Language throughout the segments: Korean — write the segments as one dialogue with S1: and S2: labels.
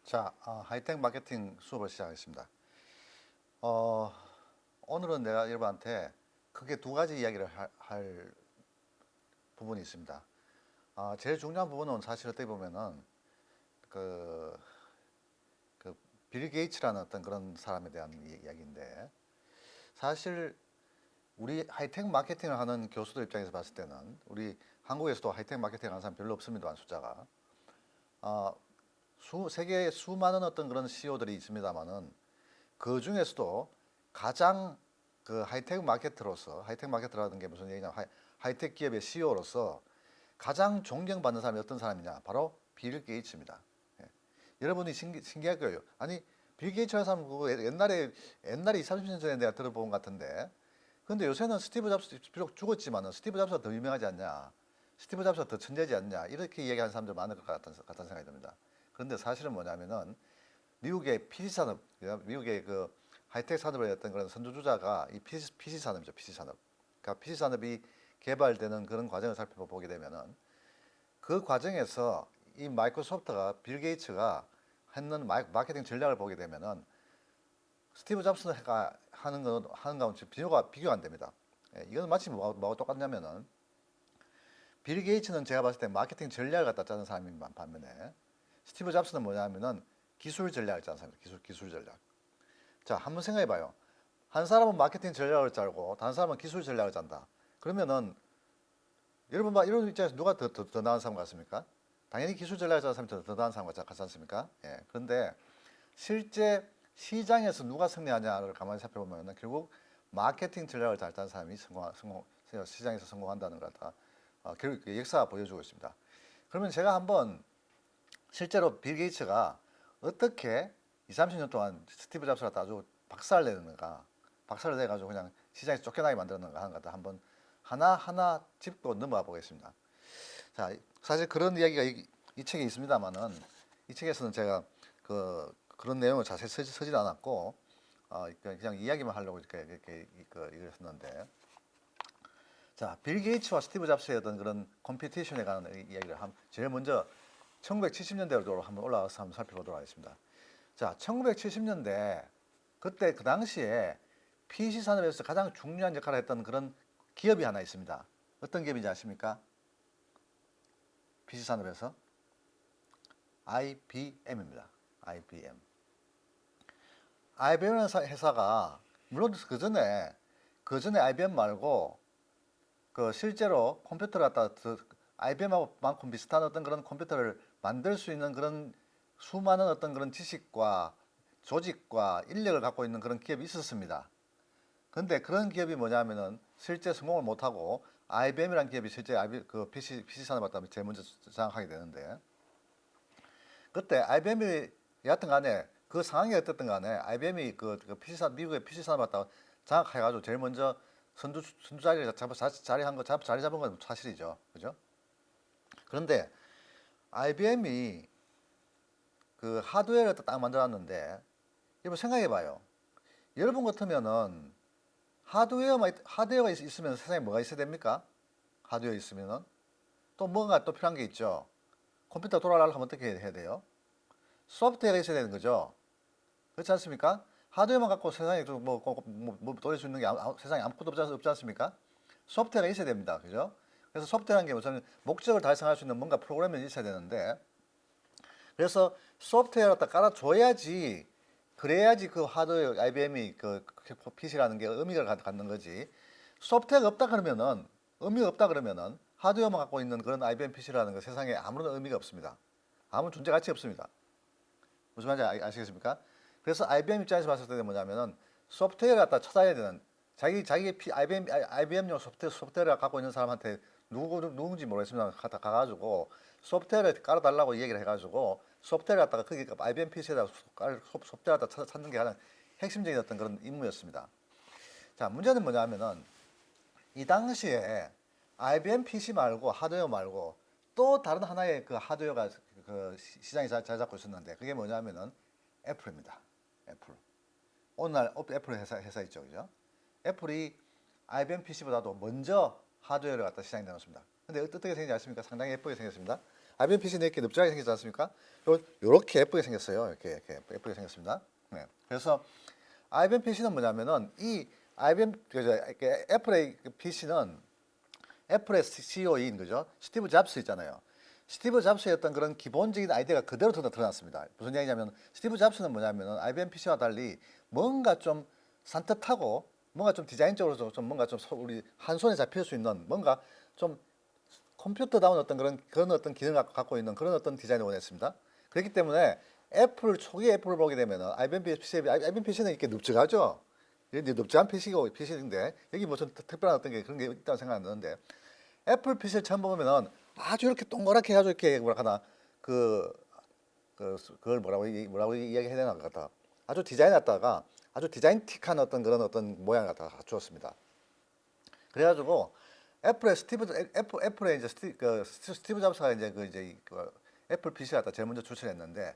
S1: 자, 하이텍 마케팅 수업을 시작하겠습니다. 어, 오늘은 내가 여러분한테 크게 두 가지 이야기를 할 부분이 있습니다. 제일 중요한 부분은 사실 어떻게 보면은 그, 빌 게이츠라는 어떤 그런 사람에 대한 이야기인데, 사실 우리 하이텍 마케팅을 하는 교수들 입장에서 봤을 때는 우리 한국에서도 하이텍 마케팅 하는 사람 별로 없습니다만 숫자가 어, 세계에 수많은 어떤 그런 CEO들이 있습니다만은 그 중에서도 가장 그 하이텍 마케터라는 게 무슨 얘기냐, 하이텍 기업의 CEO로서 가장 존경받는 사람이 어떤 사람이냐, 바로 빌 게이츠입니다. 예. 여러분이 신기할 거예요. 아니, 빌 게이츠라는 사람 그거 옛날에 20, 30년 전에 내가 들어본 것 같은데, 근데 요새는 스티브 잡스 비록 죽었지만은 스티브 잡스가 더 유명하지 않냐, 스티브 잡스가 더 천재지 않냐, 이렇게 얘기하는 사람들 많을 것 같은 생각이 듭니다. 그런데 사실은 뭐냐면은 미국의 PC 산업, 미국의 그 하이텍 산업의 어떤 그런 선두주자가 이 PC 산업이죠, PC 산업. 그러니까 PC 산업이 개발되는 그런 과정을 살펴보게 되면은 그 과정에서 이 마이크로소프트가 빌 게이츠가 했는 마케팅 전략을 보게 되면은 스티브 잡스가 하는 거는 비교가 안 됩니다. 예, 이거는 마치 뭐가 똑같냐면은 빌 게이츠는 제가 봤을 때 마케팅 전략을 갖다 짜는 사람인 반면에 스티브 잡스는 뭐냐면은 기술 전략을 짜는 사람입니다. 기술 전략. 자, 한번 생각해 봐요. 한 사람은 마케팅 전략을 짜고 다른 사람은 기술 전략을 짠다. 그러면은 여러분 이런 입장에서 누가 더 나은 사람 같습니까? 당연히 기술 전략을 짜는 사람이 더 나은 사람 같지 않습니까? 예. 그런데 실제 시장에서 누가 승리하냐를 가만히 살펴보면 결국 마케팅 전략을 잘 짜는 사람이 시장에서 성공한다는 걸 다 결국 역사가 보여주고 있습니다. 그러면 제가 한번 실제로 빌 게이츠가 어떻게 20, 30년 동안 스티브 잡스가 아주 박살을 내는가, 박살을 내가지고 그냥 시장에서 쫓겨나게 만들었는가 하는 것들 한번 하나하나 짚고 넘어가 보겠습니다. 자, 사실 그런 이야기가 이 책에 있습니다만은 이 책에서는 제가 그런 내용을 자세히 쓰질 않았고 그냥 이야기만 하려고 이렇게 이걸 했는데, 자, 빌 게이츠와 스티브 잡스의 어떤 그런 컴피티션에 관한 이야기를 제일 먼저 1970년대로 한번 올라가서 한번 살펴보도록 하겠습니다. 자, 1970년대 그때 그 당시에 PC 산업에서 가장 중요한 역할을 했던 그런 기업이 하나 있습니다. 어떤 기업인지 아십니까? PC 산업에서 IBM입니다. IBM. IBM 회사가 물론 그 전에 IBM 말고 그 실제로 컴퓨터를 갖다 IBM하고만큼 비슷한 어떤 그런 컴퓨터를 만들 수 있는 그런 수많은 어떤 그런 지식과 조직과 인력을 갖고 있는 그런 기업이 있었습니다. 근데 그런 기업이 뭐냐면은 실제 성공을 못하고 IBM이라는 기업이 실제 그 PC 산업을 갖다 제일 먼저 장악하게 되는데, 그때 IBM이 여하튼 간에 그 상황이 어떻든 간에 IBM이 미국의 PC 산업을 갖다 장악해가지고 제일 먼저 선두 자리 잡은 건 사실이죠. 그죠? 그런데 IBM이 그 하드웨어를 딱 만들었는데, 여러분 생각해 봐요. 여러분 같으면은 하드웨어가 있으면 세상에 뭐가 있어야 됩니까? 하드웨어 있으면은 또 뭔가 또 필요한 게 있죠. 컴퓨터 돌아가려면 어떻게 해야 돼요? 소프트웨어가 있어야 되는 거죠. 그렇지 않습니까? 하드웨어만 갖고 세상에 돌릴 수 있는 게 세상에 아무것도 없지 않습니까? 소프트웨어가 있어야 됩니다. 그죠? 그래서 소프트웨어라는 게 우선 목적을 달성할 수 있는 뭔가 프로그램이 있어야 되는데, 그래서 소프트웨어를 갖다 깔아줘야지, 그래야지 그 하드웨어 IBM이 그 PC라는 게 의미를 갖는 거지. 소프트웨어가 없다 그러면은, 의미가 없다 그러면은 하드웨어만 갖고 있는 그런 IBM PC라는 거 세상에 아무런 의미가 없습니다. 아무 존재 가치 없습니다. 무슨 말인지 아시겠습니까? 그래서 IBM 입장에서 봤을 때는 뭐냐면은 소프트웨어를 갖다 찾아야 되는, IBM용 소프트웨어를 갖고 있는 사람한테 누군지 모르겠습니다. 가가지고 소프트웨어를 깔아달라고 얘기를 해가지고 소프트웨어를 갖다가 거기 IBM PC에다가 소프트웨어를 갖다 찾는 게 가장 핵심적인 어떤 그런 임무였습니다. 자, 문제는 뭐냐면은 이 당시에 IBM PC 말고 하드웨어 말고 또 다른 하나의 그 하드웨어가 그 시장에 잘 잡고 있었는데, 그게 뭐냐면은 애플입니다. 애플. 오늘날 애플 회사 있죠, 그죠? 애플이 IBM PC보다도 먼저 하드웨어를 갖다 시장에 내놓습니다. 근데 어떻게 생긴지 아십니까? 상당히 예쁘게 생겼습니다. IBM PC는 이렇게 넓적하게 생겼지 않습니까? 요렇게 예쁘게 생겼어요. 이렇게 예쁘게 생겼습니다. 네. 그래서 IBM PC는 뭐냐면은 이 IBM 애플의 PC는 애플의 CEO인 거죠. 스티브 잡스 있잖아요. 스티브 잡스의 어떤 그런 기본적인 아이디어가 그대로 드러났습니다. 무슨 얘기냐면 스티브 잡스는 뭐냐면은 IBM PC와 달리 뭔가 좀 산뜻하고 뭔가 좀 디자인적으로 좀 뭔가 좀 우리 한 손에 잡힐 수 있는 뭔가 좀 컴퓨터다운 어떤 그런 어떤 기능을 갖고 있는 그런 어떤 디자인을 원했습니다. 그렇기 때문에 애플 초기 애플을 보게 되면은 IBM PC는 이렇게 눕적하죠. 이제 눕적한 PC인데 여기 무슨 특별한 어떤 게 그런 게 있다고 생각 안 드는데 애플 PC를 처음 보면은 아주 이렇게 동그랗게 해가지고 이렇게 뭐라 하나 그, 그걸 뭐라고 이야기해야 되나 같다. 아주 디자인했다가 아주 디자인틱한 어떤 그런 어떤 모양을 갖다가 주었습니다. 그래가지고 애플의 이제 스티브 잡스가 이제 애플 PC를 갖다 제일 먼저 출시했는데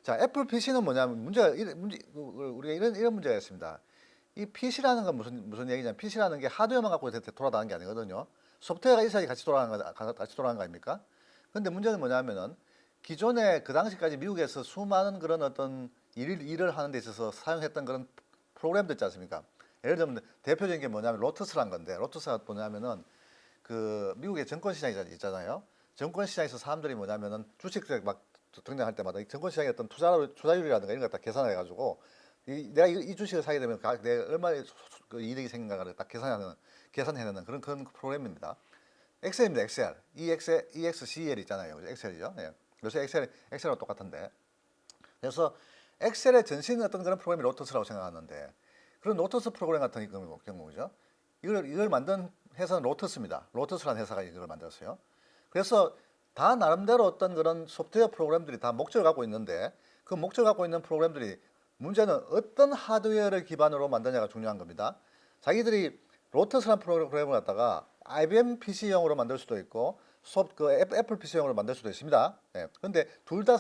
S1: 자 애플 PC는 뭐냐면 우리가 이런 문제가 있습니다. 이 PC라는 건 무슨 얘기냐면 PC라는 게 하드웨어만 갖고 돌아가는 게 아니거든요. 소프트웨어가 있어야지 같이 돌아가는 거 아닙니까? 근데 문제는 뭐냐면은 기존에 그 당시까지 미국에서 수많은 그런 어떤 일을 하는 데 있어서 사용했던 그런 프로그램들 있지 않습니까? 예를 들면 대표적인 게 뭐냐면 로터스란 건데 로터스가 뭐냐면은 그 미국의 증권 시장이 있잖아요. 증권 시장에서 사람들이 뭐냐면은 주식을 막 등장할 때마다 증권 시장의 어떤 투자율이라든가 이런 걸 다 계산해 가지고 내가 이 주식을 사게 되면 내가 얼마의 그 이득이 생긴가를 딱 계산해내는 그런 프로그램입니다. 엑셀입니다. 엑셀. EXCL 있잖아요. 엑셀이죠. 예. 요새 엑셀하고 똑같은데. 그래서 엑셀의 전신 어떤 그런 프로그램이 로터스라고 생각하는데 그런 로터스 프로그램 같은 경우죠. 이걸 만든 회사는 로터스입니다. 로터스라는 회사가 이걸 만들었어요. 그래서 다 나름대로 어떤 그런 소프트웨어 프로그램들이 다 목적을 갖고 있는데 그 목적을 갖고 있는 프로그램들이 문제는 어떤 하드웨어를 기반으로 만드냐가 중요한 겁니다. 자기들이 로터스라는 프로그램을 갖다가 IBM PC용으로 만들 수도 있고 애플 PC용으로 만들 수도 있습니다. 예. 근데 둘 다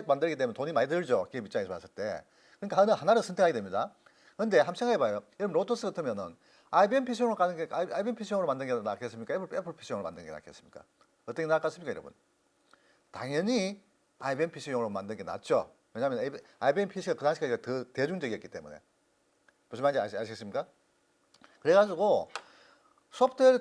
S1: 만들게 되면 돈이 많이 들죠. 기업 입장에서 봤을 때. 그러니까 하나를 선택하게 됩니다. 근데 한번 생각해봐요. 여러분 로터스 같으면은 IBM PC용으로 만든 게 낫겠습니까? 애플 PC용으로 만든 게 낫겠습니까? 어떤 게 낫겠습니까, 여러분? 당연히 IBM PC용으로 만든 게 낫죠. 왜냐하면 IBM PC가 그 당시까지 더 대중적이었기 때문에. 무슨 말인지 아시겠습니까? 그래가지고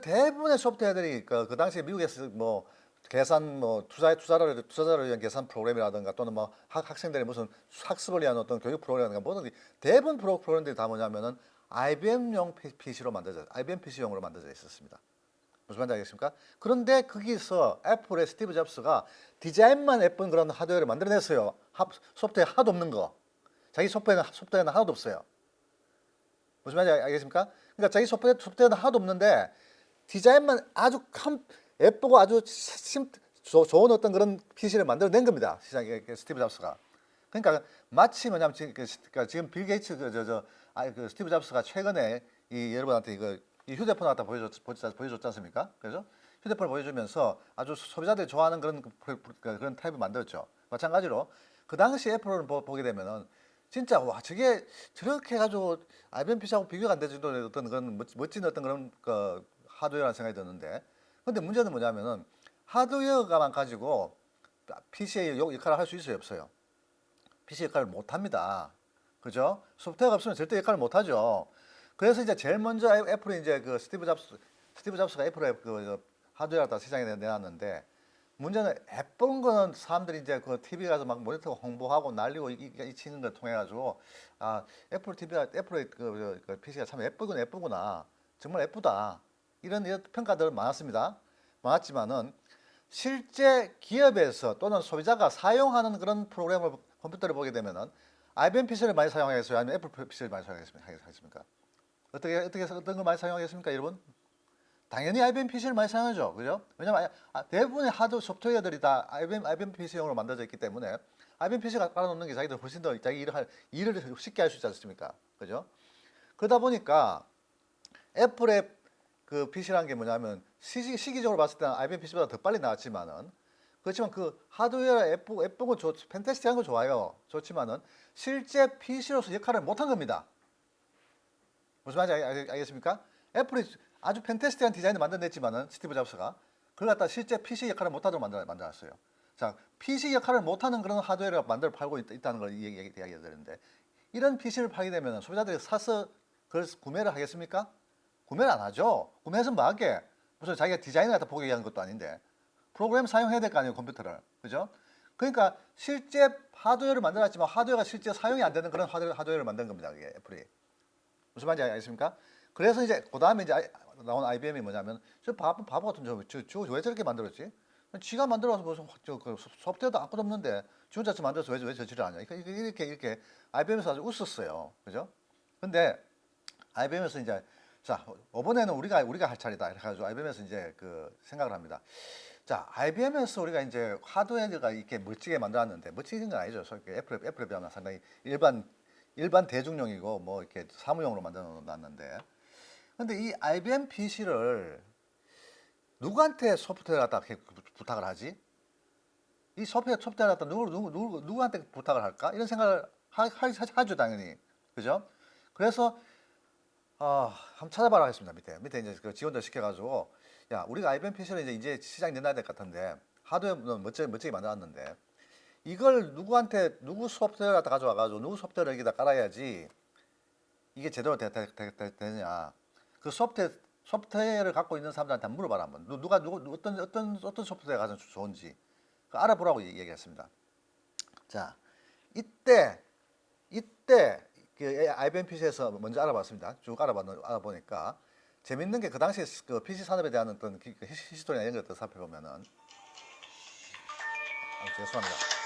S1: 대부분의 소프트웨어들이 그 당시에 미국에서 뭐 계산 뭐 투자자를 위한 계산 프로그램이라든가 또는 뭐 학생들의 무슨 학습을 위한 어떤 교육 프로그램이라든가 뭐든 대부분 프로그램들이 다 뭐냐면은 IBM용 PC로 IBM PC용으로 만들어져 있었습니다. 무슨 말인지 알겠습니까? 그런데 거기서 애플의 스티브 잡스가 디자인만 예쁜 그런 하드웨어를 만들어냈어요. 소프트웨어 하나도 없는 거. 자기 소프트웨어는 하나도 없어요. 무슨 말인지 알겠습니까? 그러니까 자기 소프트웨어는 하나도 없는데 디자인만 아주 예쁘고 아주 좋은 어떤 그런 PC를 만들어낸 겁니다. 시장에 스티브 잡스가. 그러니까 마치 뭐냐면 지금 빌 게이츠 그 스티브 잡스가 최근에 여러분한테 이 휴대폰 갖다 보여줬지 않습니까? 그래서 휴대폰을 보여주면서 아주 소비자들이 좋아하는 그런 타입을 만들었죠. 마찬가지로 그 당시 애플을 보게 되면은 진짜 와 저게 저렇게 해가지고 IBM PC하고 비교가 안 되는 어떤 그런 멋진 어떤 그런 하드웨어라는 생각이 드는데 근데 문제는 뭐냐면은 하드웨어가만 가지고 PC의 역할을 할 수 있어요 없어요? PC 역할을 못 합니다. 그죠? 소프트웨어가 없으면 절대 역할을 못 하죠. 그래서 이제 제일 먼저 애플이 이제 스티브 잡스가 애플의 하드웨어를 다 시장에 내놨는데 문제는 예쁜 거는 사람들이 이제 그 TV 가서 막 모니터 홍보하고 날리고 이 치는 걸 통해 가지고 아 애플의 PC가 참 예쁘구나 정말 예쁘다 이런 평가들 많았지만은 실제 기업에서 또는 소비자가 사용하는 그런 컴퓨터를 보게 되면은 IBM PC를 많이 사용하겠어요 아니면 애플 PC를 많이 사용하겠습니까? 어떤 걸 많이 사용하겠습니까 여러분? 당연히 IBM PC를 많이 사용하죠. 그죠? 왜냐면 대부분의 하드 소프트웨어들이 다 IBM PC용으로 만들어져 있기 때문에 IBM PC가 깔아놓는 게 자기들 훨씬 더 자기 일을 쉽게 할 수 있지 않습니까? 그죠? 그러다 보니까 애플의 그 PC라는 게 뭐냐면 시기적으로 봤을 때는 IBM PC보다 더 빨리 나왔지만은 그렇지만 그 하드웨어 예쁘고 팬타스틱한 거 좋아요. 좋지만은 실제 PC로서 역할을 못한 겁니다. 무슨 말인지 알겠습니까? 애플이 아주 팬테스틱한 디자인을 만들어냈지만은 스티브 잡스가 그걸 갖다 실제 PC 역할을 못하도록 만들어놨어요. 자, PC 역할을 못하는 그런 하드웨어를 만들어 팔고 있다는 걸 이야기해야 되는데 이런 PC를 팔게 되면 소비자들이 사서 그걸 구매를 하겠습니까? 구매를 안 하죠. 구매해서 뭐 하게? 무슨 자기가 디자인을 갖다 보기 위한 것도 아닌데 프로그램 사용해야 될 거 아니에요, 컴퓨터를. 그죠? 그러니까 실제 하드웨어를 만들었지만 하드웨어가 실제 사용이 안 되는 그런 하드웨어를 만든 겁니다. 이게 애플이. 무슨 말인지 알겠습니까? 그래서 이제 그 다음에 이제 나온 IBM이 뭐냐면 저 바보 같은 저왜 저렇게 만들었지? 지가 만들어서 무슨 그 소프트웨어도 아무것도 없는데 지 혼자서 만들어서 왜 저지를 하냐? 이렇게 IBM에서 아주 웃었어요. 그죠? 근데 IBM에서 이제 자 이번에는 우리가 할 차례다 이렇게 해가지고 IBM에서 이제 그 생각을 합니다. 자 IBM에서 우리가 이제 하드웨어가 이렇게 멋지게 만들었는데 멋지는 건 아니죠. 애플에 비하면 상당히 일반 대중용이고 뭐 이렇게 사무용으로 만들어 놨는데 근데 이 IBM PC를 누구한테 소프트웨어 갖다 이렇게 부탁을 하지? 이 소프트웨어 갖다 누구한테 부탁을 할까? 이런 생각을 하죠 당연히. 그죠? 그래서 한번 찾아봐라 했습니다. 밑에 이제 그 지원자 시켜가지고 야 우리가 IBM PC를 이제 시장에 내놔야 될 것 같은데 하드웨어는 멋지게 만들었는데 이걸 누구 소프트웨어 갖다 가져와가지고 누구 소프트웨어를 여기다 깔아야지 이게 제대로 되느냐. 그 소프트웨어를 갖고 있는 사람들한테 한번 물어봐라 한번. 어떤 소프트웨어가 가장 좋은지 알아보라고 얘기했습니다. 자, 이때 그 IBM PC에서 먼저 알아봤습니다. 쭉 알아보니까 재밌는 게 그 당시 그 PC 산업에 대한 어떤 히스토리나 이런 것들 살펴보면은 죄송합니다.